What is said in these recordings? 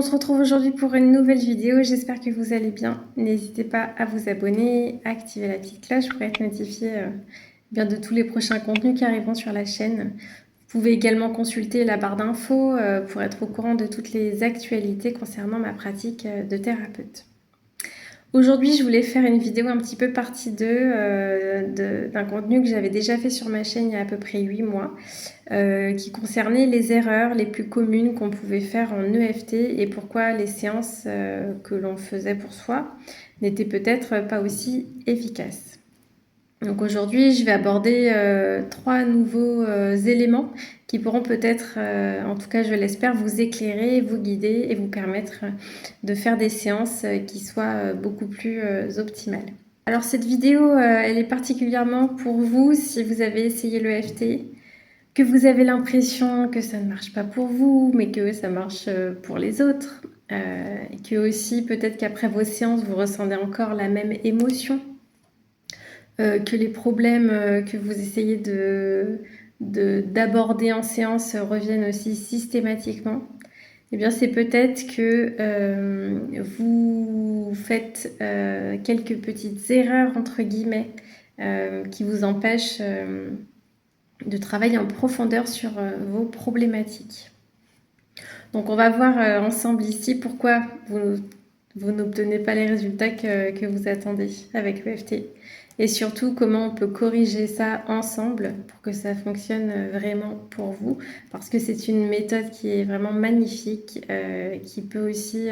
se retrouve aujourd'hui pour une nouvelle vidéo. J'espère que vous allez bien. N'hésitez pas à vous abonner, à activer la petite cloche pour être notifié bien de tous les prochains contenus qui arriveront sur la chaîne. Vous pouvez également consulter la barre d'infos pour être au courant de toutes les actualités concernant ma pratique de thérapeute. Aujourd'hui, je voulais faire une vidéo un petit peu partie 2 d'un contenu que j'avais déjà fait sur ma chaîne il y a à peu près 8 mois, qui concernait les erreurs les plus communes qu'on pouvait faire en EFT et pourquoi les séances que l'on faisait pour soi n'étaient peut-être pas aussi efficaces. Donc aujourd'hui, je vais aborder 3 nouveaux éléments qui pourront peut-être, en tout cas je l'espère, vous éclairer, vous guider et vous permettre de faire des séances qui soient beaucoup plus optimales. Alors cette vidéo, elle est particulièrement pour vous si vous avez essayé l'EFT, que vous avez l'impression que ça ne marche pas pour vous, mais que ça marche pour les autres, et que aussi peut-être qu'après vos séances, vous ressentez encore la même émotion. Que les problèmes que vous essayez d'aborder en séance reviennent aussi systématiquement, eh bien c'est peut-être que vous faites quelques petites erreurs entre guillemets qui vous empêchent de travailler en profondeur sur vos problématiques. Donc on va voir ensemble ici pourquoi vous n'obtenez pas les résultats que vous attendez avec l'EFT. Et surtout, comment on peut corriger ça ensemble pour que ça fonctionne vraiment pour vous. Parce que c'est une méthode qui est vraiment magnifique, qui peut aussi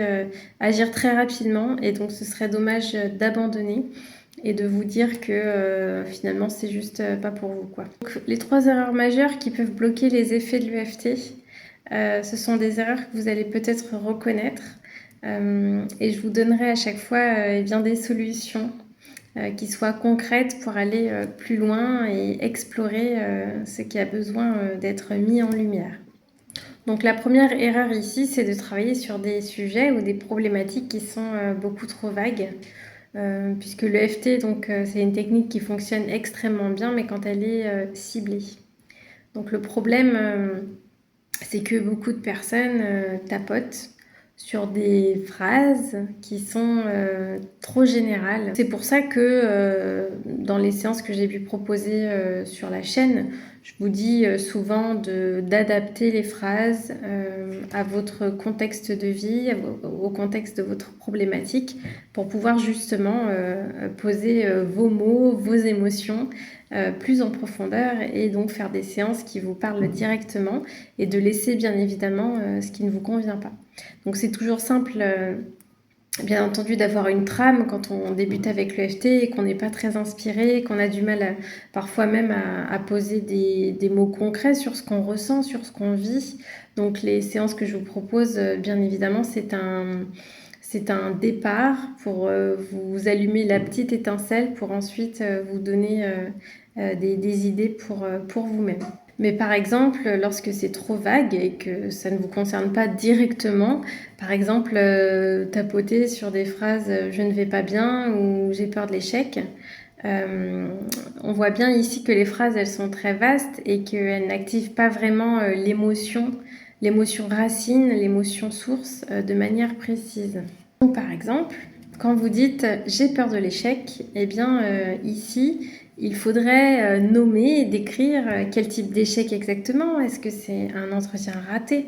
agir très rapidement. Et donc, ce serait dommage d'abandonner et de vous dire que finalement, c'est juste pas pour vous, quoi. Donc, les 3 erreurs majeures qui peuvent bloquer les effets de l'EFT, ce sont des erreurs que vous allez peut-être reconnaître. Et je vous donnerai à chaque fois bien des solutions qui soient concrètes pour aller plus loin et explorer ce qui a besoin d'être mis en lumière. Donc la première erreur ici, c'est de travailler sur des sujets ou des problématiques qui sont beaucoup trop vagues, puisque l'EFT, c'est une technique qui fonctionne extrêmement bien, mais quand elle est ciblée. Donc le problème, c'est que beaucoup de personnes tapotent sur des phrases qui sont trop générales. C'est pour ça que dans les séances que j'ai pu proposer sur la chaîne, je vous dis souvent d'adapter les phrases à votre contexte de vie, au contexte de votre problématique, pour pouvoir justement poser vos mots, vos émotions plus en profondeur et donc faire des séances qui vous parlent directement et de laisser bien évidemment ce qui ne vous convient pas. Donc c'est toujours simple, bien entendu, d'avoir une trame quand on débute avec l'EFT et qu'on n'est pas très inspiré, qu'on a du mal parfois même à poser des mots concrets sur ce qu'on ressent, sur ce qu'on vit. Donc les séances que je vous propose, bien évidemment, c'est un départ pour vous allumer la petite étincelle pour ensuite vous donner des idées pour vous-même. Mais par exemple, lorsque c'est trop vague et que ça ne vous concerne pas directement, par exemple, tapoter sur des phrases « je ne vais pas bien » ou « j'ai peur de l'échec », on voit bien ici que les phrases, elles sont très vastes et qu'elles n'activent pas vraiment l'émotion racine, l'émotion source de manière précise. Donc par exemple, quand vous dites « j'ai peur de l'échec », eh bien ici, il faudrait nommer et décrire quel type d'échec exactement. Est-ce que c'est un entretien raté?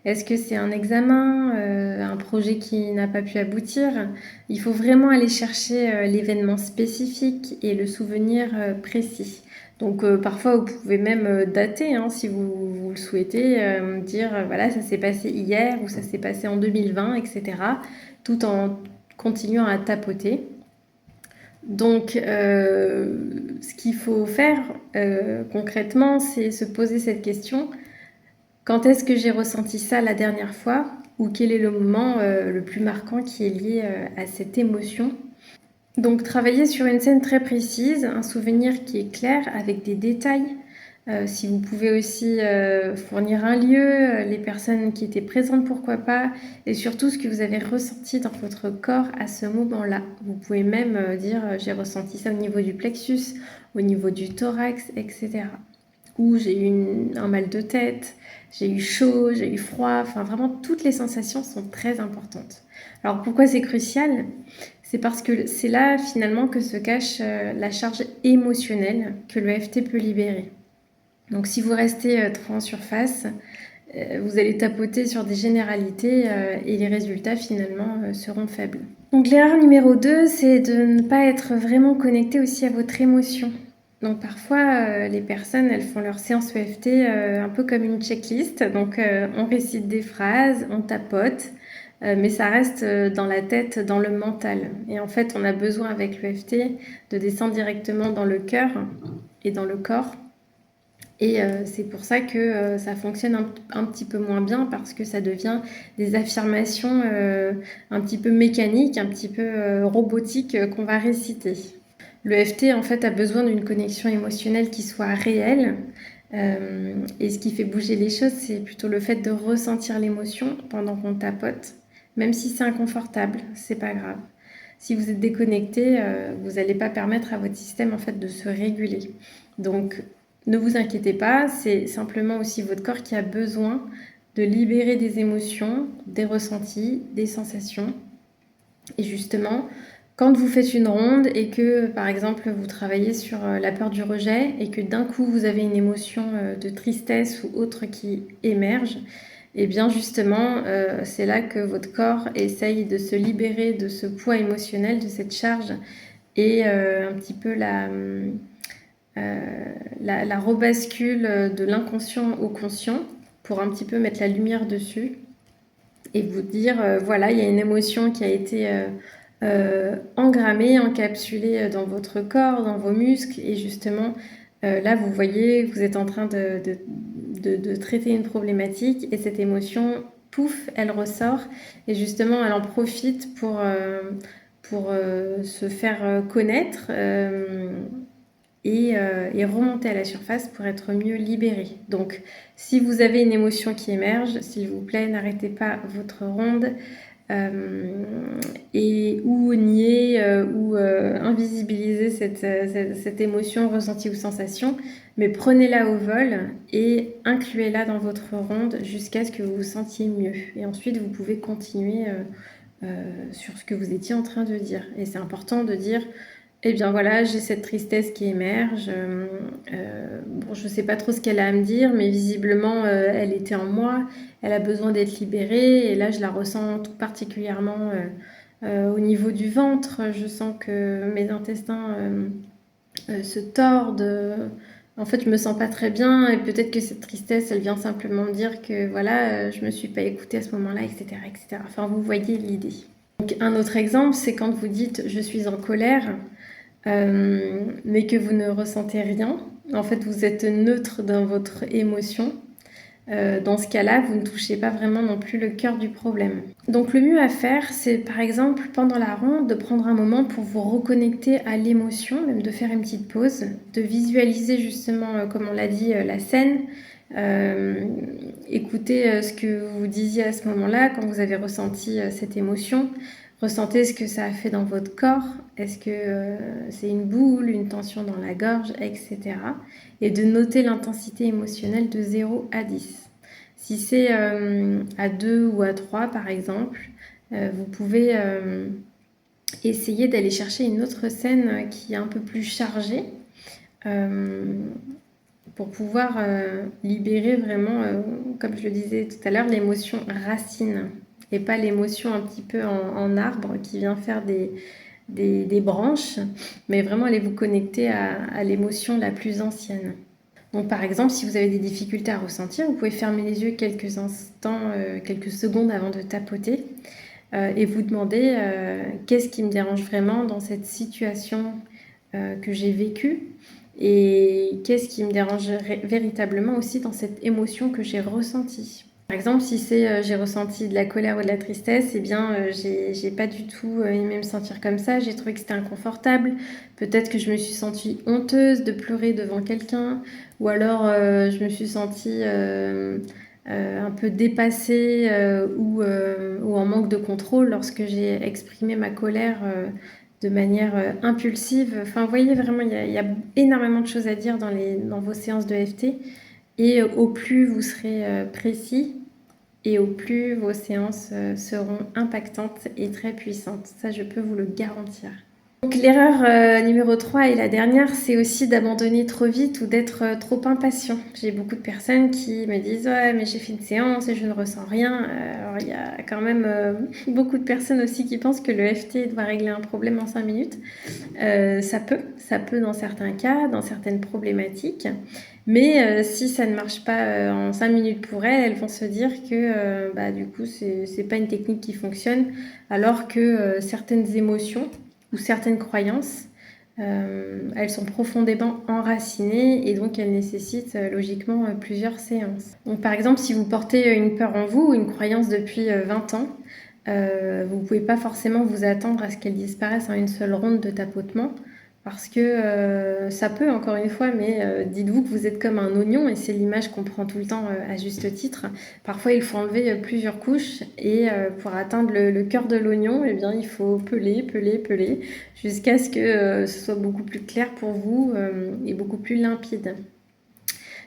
Est-ce que c'est un examen, un projet qui n'a pas pu aboutir? Il faut vraiment aller chercher l'événement spécifique et le souvenir précis. Donc parfois, vous pouvez même dater, hein, si vous le souhaitez, dire voilà, ça s'est passé hier ou ça s'est passé en 2020, etc. Tout en continuant à tapoter. Donc, ce qu'il faut faire concrètement, c'est se poser cette question. Quand est-ce que j'ai ressenti ça la dernière fois? Ou quel est le moment le plus marquant qui est lié à cette émotion? Donc, travailler sur une scène très précise, un souvenir qui est clair avec des détails. Si vous pouvez aussi fournir un lieu, les personnes qui étaient présentes, pourquoi pas, et surtout ce que vous avez ressenti dans votre corps à ce moment-là. Vous pouvez même dire j'ai ressenti ça au niveau du plexus, au niveau du thorax, etc. ou j'ai eu un mal de tête, j'ai eu chaud, j'ai eu froid, enfin vraiment toutes les sensations sont très importantes. Alors pourquoi c'est crucial? C'est parce que c'est là finalement que se cache la charge émotionnelle que le EFT peut libérer. Donc si vous restez trop en surface, vous allez tapoter sur des généralités et les résultats finalement seront faibles. Donc l'erreur numéro 2, c'est de ne pas être vraiment connecté aussi à votre émotion. Donc parfois, les personnes, elles font leur séance EFT un peu comme une checklist. Donc on récite des phrases, on tapote, mais ça reste dans la tête, dans le mental. Et en fait, on a besoin avec l'EFT de descendre directement dans le cœur et dans le corps. Et c'est pour ça que ça fonctionne un petit peu moins bien parce que ça devient des affirmations un petit peu mécaniques, un petit peu robotiques qu'on va réciter. Le FT en fait a besoin d'une connexion émotionnelle qui soit réelle. Et ce qui fait bouger les choses, c'est plutôt le fait de ressentir l'émotion pendant qu'on tapote. Même si c'est inconfortable, c'est pas grave. Si vous êtes déconnecté, vous n'allez pas permettre à votre système en fait de se réguler. Donc ne vous inquiétez pas, c'est simplement aussi votre corps qui a besoin de libérer des émotions, des ressentis, des sensations. Et justement, quand vous faites une ronde et que, par exemple, vous travaillez sur la peur du rejet et que d'un coup vous avez une émotion de tristesse ou autre qui émerge, et bien justement, c'est là que votre corps essaye de se libérer de ce poids émotionnel, de cette charge et un petit peu la rebascule de l'inconscient au conscient pour un petit peu mettre la lumière dessus et vous dire, voilà, il y a une émotion qui a été engrammée, encapsulée dans votre corps, dans vos muscles et justement, là, vous voyez, vous êtes en train de traiter une problématique et cette émotion, pouf, elle ressort et justement, elle en profite pour se faire connaître et remonter à la surface pour être mieux libéré. Donc, si vous avez une émotion qui émerge, s'il vous plaît, n'arrêtez pas votre ronde et ou nier ou invisibiliser cette émotion, ressentie ou sensation, mais prenez-la au vol et incluez-la dans votre ronde jusqu'à ce que vous vous sentiez mieux. Et ensuite, vous pouvez continuer sur ce que vous étiez en train de dire. Et c'est important de dire eh bien voilà, j'ai cette tristesse qui émerge. Bon, je ne sais pas trop ce qu'elle a à me dire, mais visiblement, elle était en moi. Elle a besoin d'être libérée. Et là, je la ressens tout particulièrement au niveau du ventre. Je sens que mes intestins se tordent. En fait, je me sens pas très bien. Et peut-être que cette tristesse, elle vient simplement me dire que voilà, je me suis pas écoutée à ce moment-là, etc., etc. Enfin, vous voyez l'idée. Donc, un autre exemple, c'est quand vous dites je suis en colère. Mais que vous ne ressentez rien. En fait, vous êtes neutre dans votre émotion. Dans ce cas-là, vous ne touchez pas vraiment non plus le cœur du problème. Donc le mieux à faire, c'est par exemple pendant la ronde de prendre un moment pour vous reconnecter à l'émotion, même de faire une petite pause, de visualiser justement, comme on l'a dit, la scène, écouter ce que vous disiez à ce moment-là quand vous avez ressenti cette émotion. Ressentez ce que ça a fait dans votre corps. Est-ce que c'est une boule, une tension dans la gorge, etc. Et de noter l'intensité émotionnelle de 0 à 10. Si c'est à 2 ou à 3, par exemple, vous pouvez essayer d'aller chercher une autre scène qui est un peu plus chargée pour pouvoir libérer vraiment, comme je le disais tout à l'heure, l'émotion racine et pas l'émotion un petit peu en arbre qui vient faire des branches, mais vraiment allez vous connecter à l'émotion la plus ancienne. Donc par exemple, si vous avez des difficultés à ressentir, vous pouvez fermer les yeux quelques instants, quelques secondes avant de tapoter et vous demander qu'est-ce qui me dérange vraiment dans cette situation que j'ai vécue et qu'est-ce qui me dérange véritablement aussi dans cette émotion que j'ai ressentie. Par exemple, si c'est j'ai ressenti de la colère ou de la tristesse, eh bien j'ai pas du tout aimé me sentir comme ça, j'ai trouvé que c'était inconfortable. Peut-être que je me suis sentie honteuse de pleurer devant quelqu'un, ou alors je me suis sentie un peu dépassée ou en manque de contrôle lorsque j'ai exprimé ma colère de manière impulsive. Enfin, vous voyez, vraiment, il y a énormément de choses à dire dans vos séances de EFT. Et au plus vous serez précis, et au plus vos séances seront impactantes et très puissantes. Ça, je peux vous le garantir. Donc l'erreur numéro 3 et la dernière, c'est aussi d'abandonner trop vite ou d'être trop impatient. J'ai beaucoup de personnes qui me disent « Ouais, mais j'ai fait une séance et je ne ressens rien ». Alors il y a quand même beaucoup de personnes aussi qui pensent que le FT doit régler un problème en 5 minutes. Ça peut dans certains cas, dans certaines problématiques. Mais si ça ne marche pas en 5 minutes pour elles, elles vont se dire que du coup, c'est pas une technique qui fonctionne, alors que certaines émotions ou certaines croyances, elles sont profondément enracinées et donc elles nécessitent logiquement plusieurs séances. Donc par exemple, si vous portez une peur en vous ou une croyance depuis 20 ans, vous ne pouvez pas forcément vous attendre à ce qu'elle disparaisse en une seule ronde de tapotement parce que ça peut, encore une fois, mais dites-vous que vous êtes comme un oignon et c'est l'image qu'on prend tout le temps à juste titre. Parfois, il faut enlever plusieurs couches et pour atteindre le cœur de l'oignon, eh bien, il faut peler jusqu'à ce que ce soit beaucoup plus clair pour vous et beaucoup plus limpide.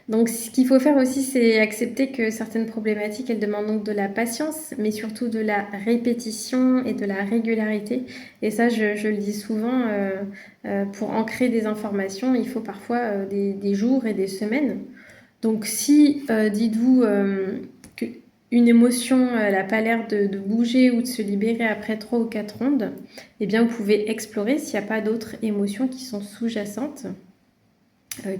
Donc ce qu'il faut faire aussi, c'est accepter que certaines problématiques, elles demandent donc de la patience, mais surtout de la répétition et de la régularité. Et ça, je le dis souvent, pour ancrer des informations, il faut parfois des jours et des semaines. Donc si, dites-vous, qu'une émotion, elle n'a pas l'air de bouger ou de se libérer après 3 ou 4 rondes, eh bien vous pouvez explorer s'il n'y a pas d'autres émotions qui sont sous-jacentes,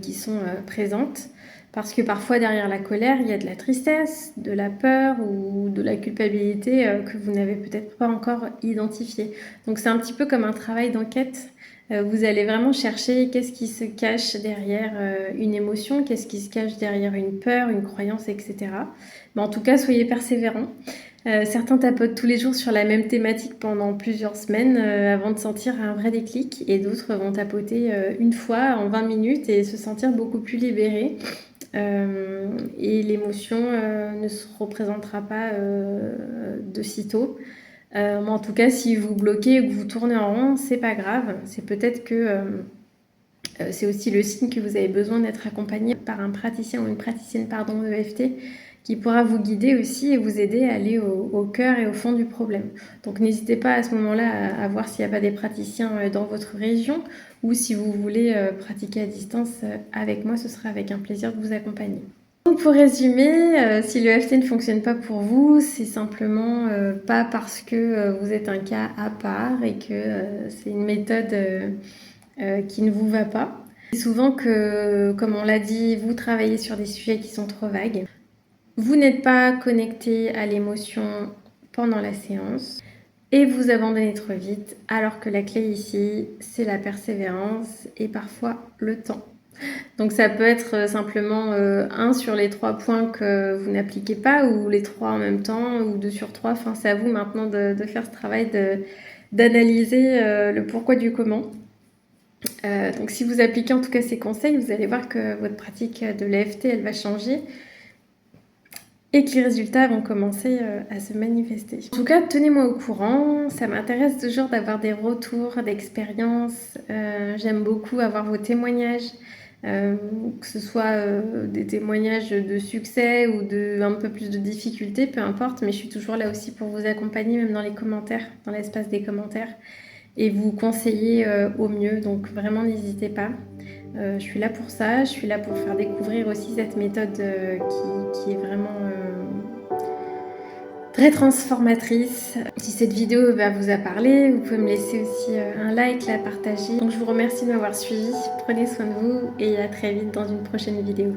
qui sont présentes. Parce que parfois, derrière la colère, il y a de la tristesse, de la peur ou de la culpabilité que vous n'avez peut-être pas encore identifiée. Donc, c'est un petit peu comme un travail d'enquête. Vous allez vraiment chercher qu'est-ce qui se cache derrière une émotion, qu'est-ce qui se cache derrière une peur, une croyance, etc. Mais en tout cas, soyez persévérants. Certains tapotent tous les jours sur la même thématique pendant plusieurs semaines avant de sentir un vrai déclic et d'autres vont tapoter une fois en 20 minutes et se sentir beaucoup plus libérés. Et l'émotion ne se représentera pas de sitôt. Mais en tout cas, si vous bloquez ou que vous tournez en rond, c'est pas grave. C'est peut-être que c'est aussi le signe que vous avez besoin d'être accompagné par un praticien ou une praticienne EFT qui pourra vous guider aussi et vous aider à aller au cœur et au fond du problème. Donc n'hésitez pas à ce moment-là à voir s'il n'y a pas des praticiens dans votre région ou si vous voulez pratiquer à distance avec moi, ce sera avec un plaisir de vous accompagner. Donc pour résumer, si le FT ne fonctionne pas pour vous, c'est simplement pas parce que vous êtes un cas à part et que c'est une méthode qui ne vous va pas. C'est souvent que, comme on l'a dit, vous travaillez sur des sujets qui sont trop vagues. Vous n'êtes pas connecté à l'émotion pendant la séance et vous abandonnez trop vite, alors que la clé ici, c'est la persévérance et parfois le temps. Donc ça peut être simplement un sur les 3 points que vous n'appliquez pas ou les 3 en même temps ou 2 sur 3. Enfin, c'est à vous maintenant de faire ce travail d'analyser le pourquoi du comment. Donc si vous appliquez en tout cas ces conseils, vous allez voir que votre pratique de l'EFT, elle va changer et que les résultats vont commencer à se manifester. En tout cas, tenez-moi au courant, ça m'intéresse toujours d'avoir des retours d'expérience. J'aime beaucoup avoir vos témoignages, que ce soit des témoignages de succès ou de un peu plus de difficultés, peu importe, mais je suis toujours là aussi pour vous accompagner, même dans les commentaires, dans l'espace des commentaires, et vous conseiller au mieux, donc vraiment n'hésitez pas. Je suis là pour ça, je suis là pour faire découvrir aussi cette méthode qui est vraiment très transformatrice. Si cette vidéo vous a parlé, vous pouvez me laisser aussi un like, la partager. Donc je vous remercie de m'avoir suivi, prenez soin de vous et à très vite dans une prochaine vidéo.